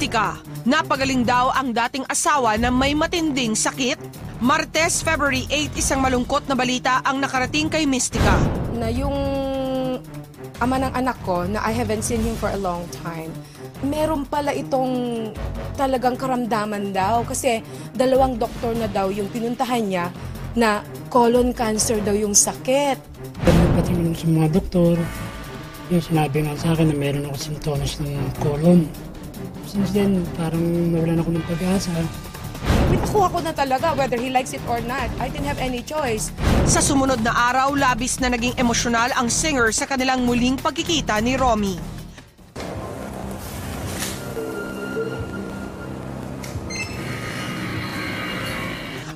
Mystica, napagaling daw ang dating asawa na may matinding sakit. Martes, February 8, isang malungkot na balita ang nakarating kay Mystica. Na yung ama ng anak ko, na I haven't seen him for a long time, meron pala itong talagang karamdaman daw. Kasi 2 doktor na daw yung pinuntahan niya na colon cancer daw yung sakit. Patingin sa mga doktor, yung sinabi nga sa akin na meron ako sintomas ng colon. Since then, parang nawalan ako ng pag-asa. Pinakuha ko na talaga whether he likes it or not. I didn't have any choice. Sa sumunod na araw, labis na naging emosyonal ang singer sa kanilang muling pagkikita ni Romy.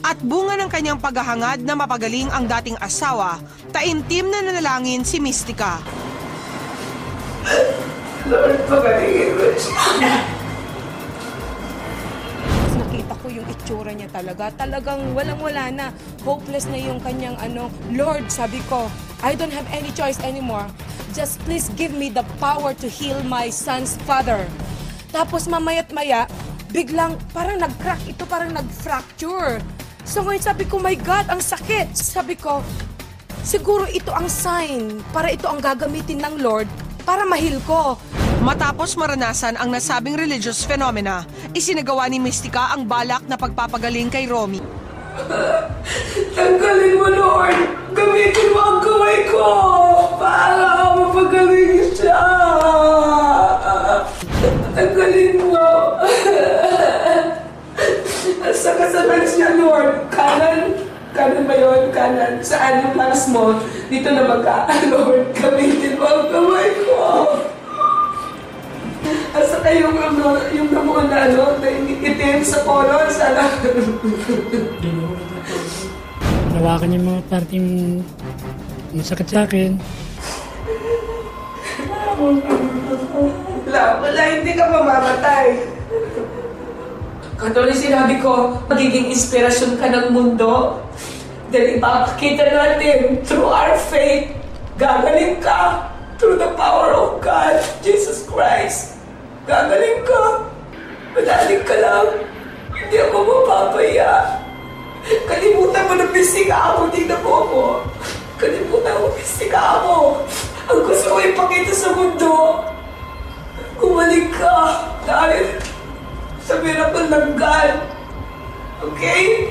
At bunga ng kanyang paghahangad na mapagaling ang dating asawa, taimtim na nanalangin si Mystica. Lord, pagalingin mo siya. Nakita ko yung itsura niya talaga. Talagang walang-wala na. Hopeless na yung kanyang Lord, sabi ko, I don't have any choice anymore. Just please give me the power to heal my son's father. Tapos mamaya't-maya, biglang parang nag-crack ito, parang nag-fracture. So ngayon sabi ko, my God, ang sakit. Sabi ko, siguro ito ang sign para ito ang gagamitin ng Lord para mahil ko. Matapos maranasan ang nasabing religious phenomena, isinagawa ni Mystica ang balak na pagpapagaling kay Romy. Tanggalin mo, Lord! Gamitin mo ang kamay ko para mapagaling siya! Tanggalin mo! Asa kasalan siya, Lord? Kanan? Kanan ba yun? Kanan? Saan yung lakas mo? Dito na baka, Lord, gamitin mo ang kamay ko! Asa kayo yung namuon na na itim sa colon, sana. Nawakan yung mga parting sakit sa akin. Wala, hindi ka mamamatay. Katulad sinabi ko, magiging inspirasyon ka ng mundo. Dahil ipapakita natin, through our faith, gagaling ka. Through the power of God, Jesus Christ. Gagaling ka. Manalig ka lang. Hindi ako mapapaya. Kalimutan mo na bisika ako. Tingnan mo ako. Kalimutan mo bisika ako. Ang gusto ko ipakita sa mundo. Gumaling ka. Dahil sa miracle ng God. Okay?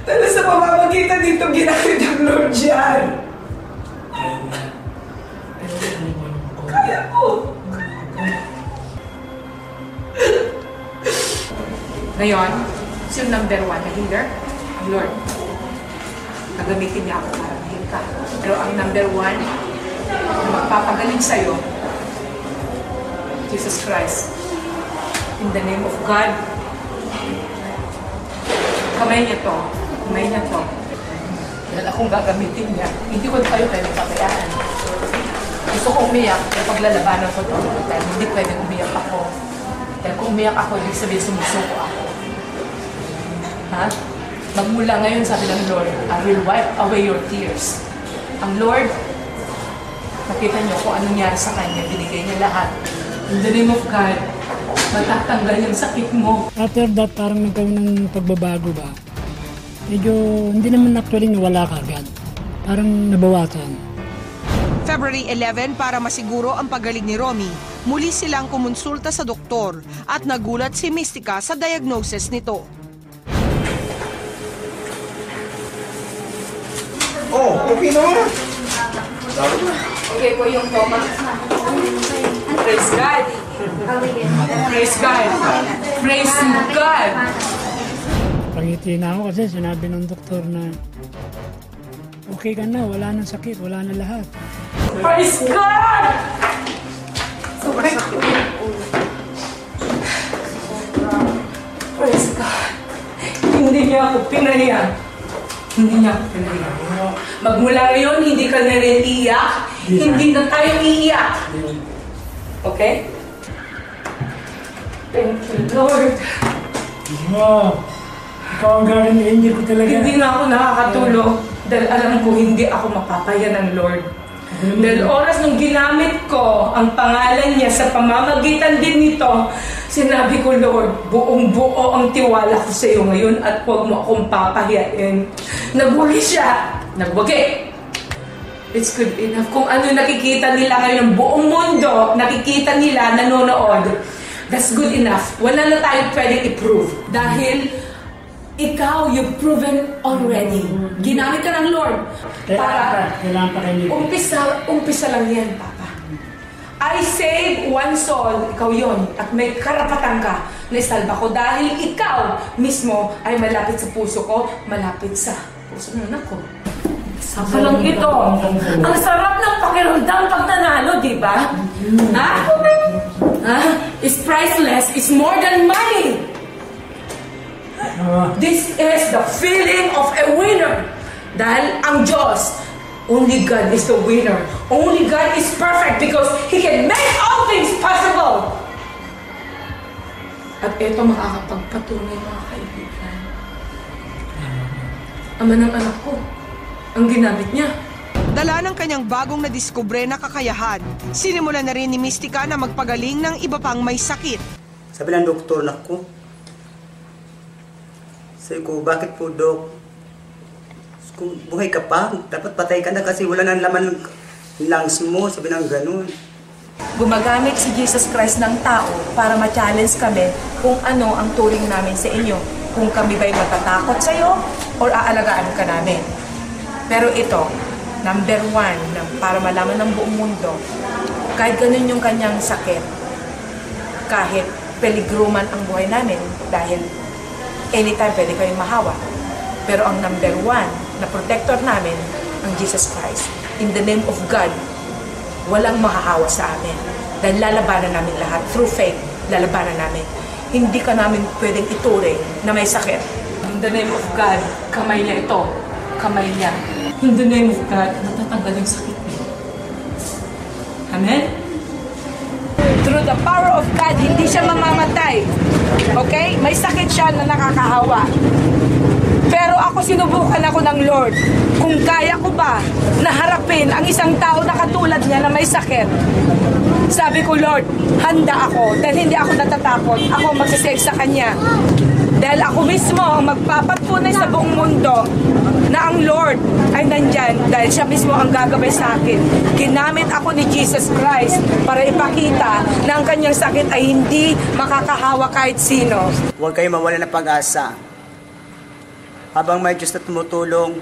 Dahil sa pamamagitan dito, ginamit ng Lord yan. Kaya mo. Ngayon, yung number 1 na healer, ang Lord. Nagamitin niya ako para mahil ka. Pero ang number 1 na magpapagaling sa'yo, Jesus Christ. In the name of God, kamay niya to. Kamay niya to. Dahil akong gagamitin niya, hindi ko kayo pabayaan. Gusto ko umiyak, pero paglalabanan ko ito, dahil hindi pwedeng umiyak ako. Dahil kung umiyak ako, ibig sabihin sumusuko ako. Ha? Magmula ngayon, sabi ng Lord, I will wipe away your tears. Ang Lord, nakita niyo kung anong nangyari sa Kanya, binigay niya lahat. In the name of God, matatanggal yung sakit mo. After that, parang nagkaroon ng pagbabago ba? Medyo hindi naman actually nawala kagad. Parang nabawasan. February 11, para masiguro ang pagaling ni Romy, muli silang kumonsulta sa doktor at nagulat si Mystica sa diagnosis nito. Oh, okay naman. Okay po yung Thomas. Praise God. Praise God. Praise God. Pangiti na ako kasi sinabi ng doktor na okay ka na, wala nang sakit, wala na lahat. Praise God! Praise God. Hindi niya ako pinaya. Hindi niya ako pinaya. Magmula ngayon, hindi ka na rin iiyak. Hindi na tayo iiyak. Okay? Thank you, Lord. Wow! Ikaw ang gagawin, hindi ko talaga. Hindi na ako nakakatulog dahil alam ko hindi ako mapapaya ng Lord. Dahil oras nung ginamit ko ang pangalan niya sa pamamagitan din nito, sinabi ko, Lord, buong-buo ang tiwala ko sa iyo ngayon at huwag mo akong papahiyain. Nagwagi siya. Nagwagi. It's good enough. Kung ano nakikita nila ngayon, buong mundo, nakikita nila, nanonood, that's good enough. Wala na tayong pwedeng i-prove. Dahil ikaw, you've proven already. Ginamit ka ng Lord. Kailangan pa kayo. Umpisa lang yan, Papa. I save one soul. Ikaw yon. At may karapatan ka na isalba ko dahil ikaw mismo ay malapit sa puso ko, malapit sa puso ng anak ko. Saka lang ito. Ang sarap ng pakiramdam pag nanalo, di ba? It's priceless. It's more than money. This is the feeling of a winner. Dahil ang Diyos, only God is the winner. Only God is perfect because He can make all things possible. At ito makakapagpatunay, mga kaibigan. Ama ng anak ko, ang ginamit niya. Dala ng kanyang bagong nadiskubre na kakayahan, sinimula na rin ni Mystica na magpagaling ng iba pang may sakit. Sabi ng doktor na ko, sabi ko, bakit po, Dok? Kung buhay ka pa, dapat patay ka na kasi wala nang laman ng lungs mo. Sabi ng ganun. Gumagamit si Jesus Christ ng tao para ma-challenge kami kung ano ang turing namin sa inyo. Kung kami ba'y matatakot sa iyo or aalagaan ka namin. Pero ito, number 1, para malaman ng buong mundo, kahit ganun yung kanyang sakit, kahit peligruman ang buhay namin dahil anytime pwede kayong mahawa. Pero ang number 1 na protector namin, ang Jesus Christ. In the name of God, walang mahahawa sa amin. Dahil lalabanan namin lahat. Through faith, lalabanan namin. Hindi ka namin pwedeng ituring na may sakit. In the name of God, kamay niya ito. Kamay niya. In the name of God, natatanggal yung sakit niya. Amen? Through the power of God, hindi siya mamamatay. Okay? May sakit siya na nakakahawa. Pero ako sinubukan ako ng Lord. Kung kaya ko ba na harapin ang isang tao na katulad niya na may sakit. Sabi ko, Lord, handa ako. Dahil hindi ako natatakot. Ako magsasave sa Kanya. Dahil ako mismo ang magpapatunay sa buong mundo na ang Lord ay nandyan dahil siya mismo ang gagabay sa akin. Ginamit ako ni Jesus Christ para ipakita na ang kanyang sakit ay hindi makakahawa kahit sino. Huwag kayo mawala ng pag-asa. Habang may Diyos na tumutulong,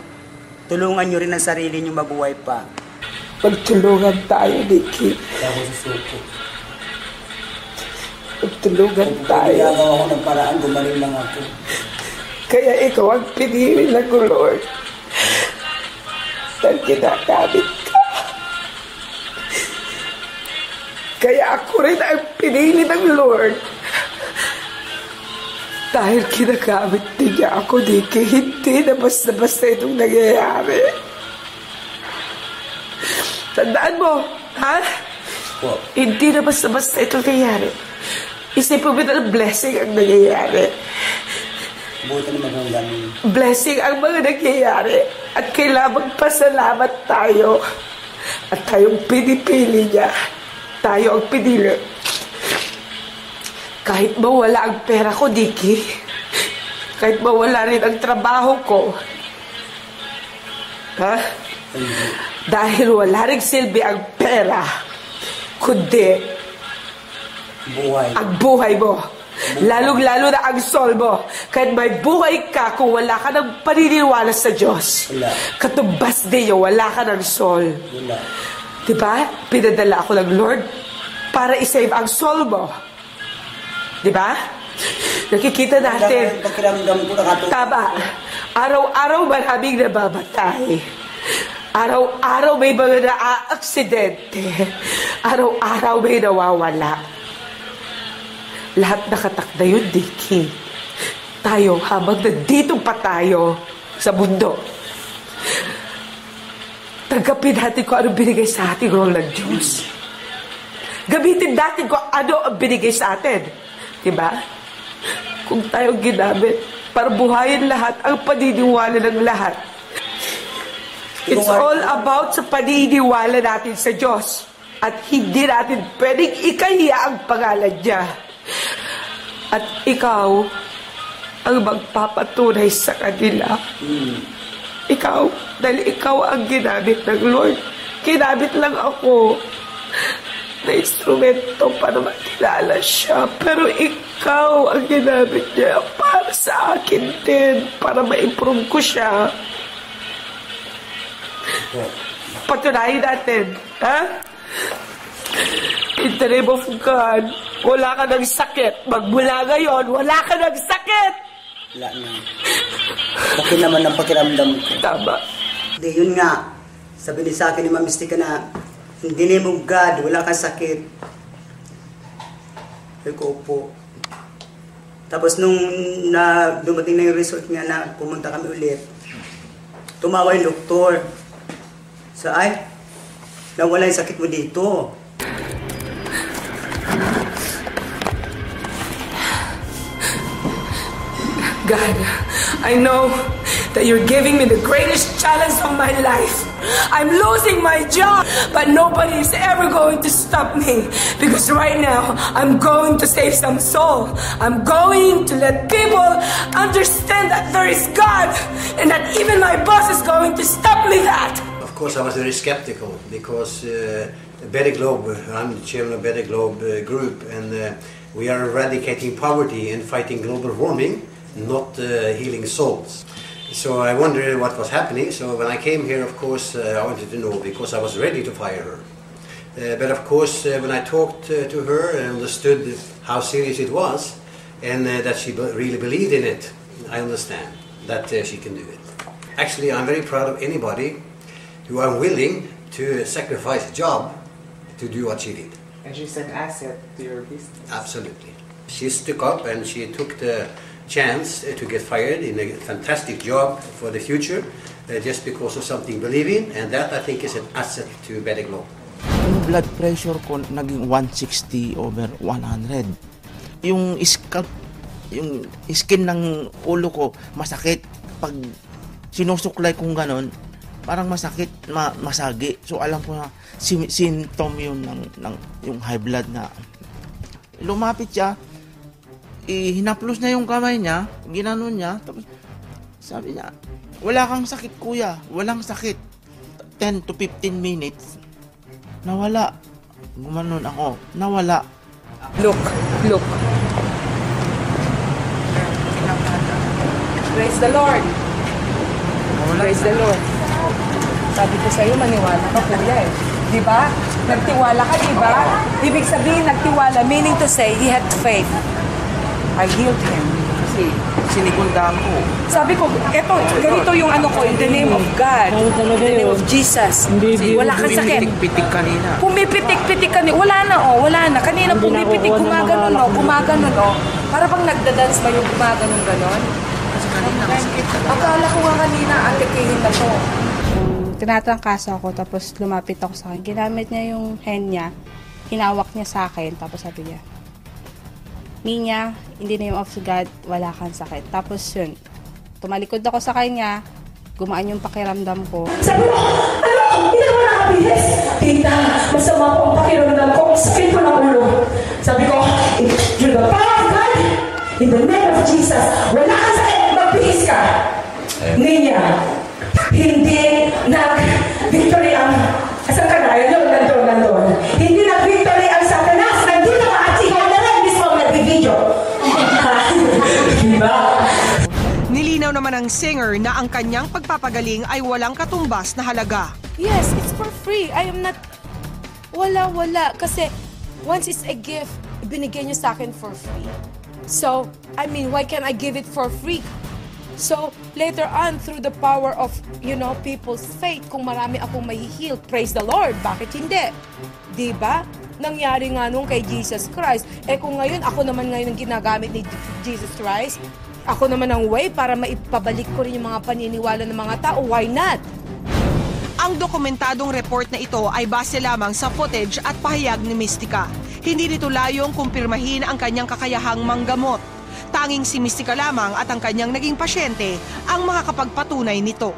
tulungan nyo rin ang sarili nyo mabuhay pa. Pagtulungan tayo, Nikki. Ako susuko. Pagtulungan Kung tayo. pinagawa ako ng paraan, gumaling lang ako. Kaya ikaw ang pinili ng Lord. Dahil ginagamit ka. Kaya ako rin ang pinili ng Lord. Dahil ginagamit niya ako, Nikki. Hindi na basta-basta itong nangyayari. Tandaan mo, ha? Po. Hindi na basta-basta itong nangyayari. Isipin mo na blessing ang nangyayari. Buti naman ang gamin. Blessing ang mga nangyayari. At kailangan magpasalamat tayo. At tayong pinipili niya. Tayo ang pinili. Kahit mawala ang pera ko, Nikki. Kahit mawala rin ang trabaho ko. Ha? Dahil wala rin silbi ang pera. Kundi Buhay. ang buhay mo. Lalong-lalo na ang soul mo. Kahit may buhay ka, kung wala ka ng paniniwala sa Diyos, Wala. katumbas din yun, wala ka ng soul. Wala. Diba? Pinadala ako ng Lord para isave ang soul mo. Diba? Nakikita natin. Pakiramdam ko nakatulog. Tama. Araw-araw maraming nababatay. Araw-araw may mga na-aksidente. Araw-araw may nawawala. Lahat nakatakda yun, Nikki. Tayo, habang nandito pa tayo sa mundo, tanggapin natin kung ano binigay sa ating role ng Diyos. Gamitin natin kung ano ang binigay sa atin. Diba? Kung tayo ginamit para buhayin lahat ang paniniwala ng lahat. It's all about sa paniniwala natin sa Diyos. At hindi natin pwedeng ikahiya ang pangalan niya. At ikaw ang magpapatunay sa kanila. Ikaw, dahil ikaw ang ginamit ng Lord. Ginamit lang ako na instrumento para makilala siya. Pero ikaw ang ginamit niya para sa akin din, para ma-improve ko siya. Patunayan natin, ha? In the name of God, wala ka ng sakit. Magmula ngayon, wala ka ng sakit. Wala na. Okay naman ang pakiramdam ko. Tama. Hindi, yun nga. Sabi ni sa akin ni Ma'am Mystica na, in the name of God, wala kang sakit. Sabi ko, opo. Tapos nung dumating na yung result nga na pumunta kami ulit, tumawa yung doktor. Ay, nawala yung sakit mo dito. God, I know that you're giving me the greatest challenge of my life. I'm losing my job, but nobody is ever going to stop me. Because right now, I'm going to save some soul. I'm going to let people understand that there is God, and that even my boss is going to stop me that. Of course, I was very skeptical because Better Globe, I'm the chairman of Better Globe group, and we are eradicating poverty and fighting global warming, not healing souls. So I wondered what was happening. So when I came here, of course, I wanted to know because I was ready to fire her. But of course, when I talked to her and understood how serious it was, and that she really believed in it, I understand that she can do it. Actually, I'm very proud of anybody who are willing to sacrifice a job to do what she did. And she's an asset to your business. Absolutely. She stuck up and she took the chance to get fired in a fantastic job for the future just because of something believing, and that I think is an asset to Better Globe. Yung blood pressure ko naging 160/100. Yung skin ng ulo ko masakit. Pag sinusuklay kong ganon, parang masakit, masagi. So alam ko na symptom yun ng yung high blood na. Lumapit siya, hinaplos na yung kamay niya, ginanon niya, tapos sabi niya, wala kang sakit kuya, walang sakit. 10 to 15 minutes, nawala. Gumanon ako, nawala. Look. Praise the Lord. Praise the Lord. Sabi ko sa'yo, maniwala ka kuya eh. Diba? Nagtiwala ka, diba? Ibig sabihin, nagtiwala, meaning to say, he had faith. I healed him. Kasi sinikundahan ko. Sabi ko, eto, ganito yung ano ko, in the name of God, in the name of Jesus. Wala kang sakit. Pumipitik kanina. Pumipitik kanina. Wala na. Kanina pumipitik, gumaganon. Para bang nagda-dance ba yung gumaganon ganon? Kasi kanina masakit talaga. Akala ko nga kanina, atikihin na to. Tinatrangkaso ako, tapos lumapit ako sa akin. Ginamit niya yung hand niya, hinawak niya sa akin, tapos sabi niya, Ninya, in the name of God, wala kang sakit. Tapos yun, tumalikod ako sa kanya, gumaan yung pakiramdam ko. Sabi mo, hindi naman nakabilis. Tita, masama po ang pakiramdam ko. Sakit ko ng ulo. Sabi ko, you're the power of God. In the name of Jesus, wala kang sakit. Magbihis ka. Ninya, hindi nag-victory ang... Asan ka na? Ayun, nandun. Hindi nag-victory ang Satanas. Nandito ka at ikaw na rin mismo nag-video. Diba? Nilinaw naman ng singer na ang kanyang pagpapagaling ay walang katumbas na halaga. Yes, it's for free. I am not... Wala. Kasi once it's a gift, binigay niyo sa akin for free. So, I mean, why can't I give it for free? So, later on, through the power of, people's faith, kung marami akong mahihil, praise the Lord, bakit hindi? Diba? Nangyari nga nung kay Jesus Christ. Kung ngayon, ako naman ngayon ang ginagamit ni Jesus Christ, ako naman ang way para maipabalik ko rin yung mga paniniwala ng mga tao, why not? Ang dokumentadong report na ito ay base lamang sa footage at pahayag ni Mystica. Hindi nito layong kumpirmahin ang kanyang kakayahang manggamot. Tanging si Mystica lamang at ang kanyang naging pasyente ang makakapagpatunay nito.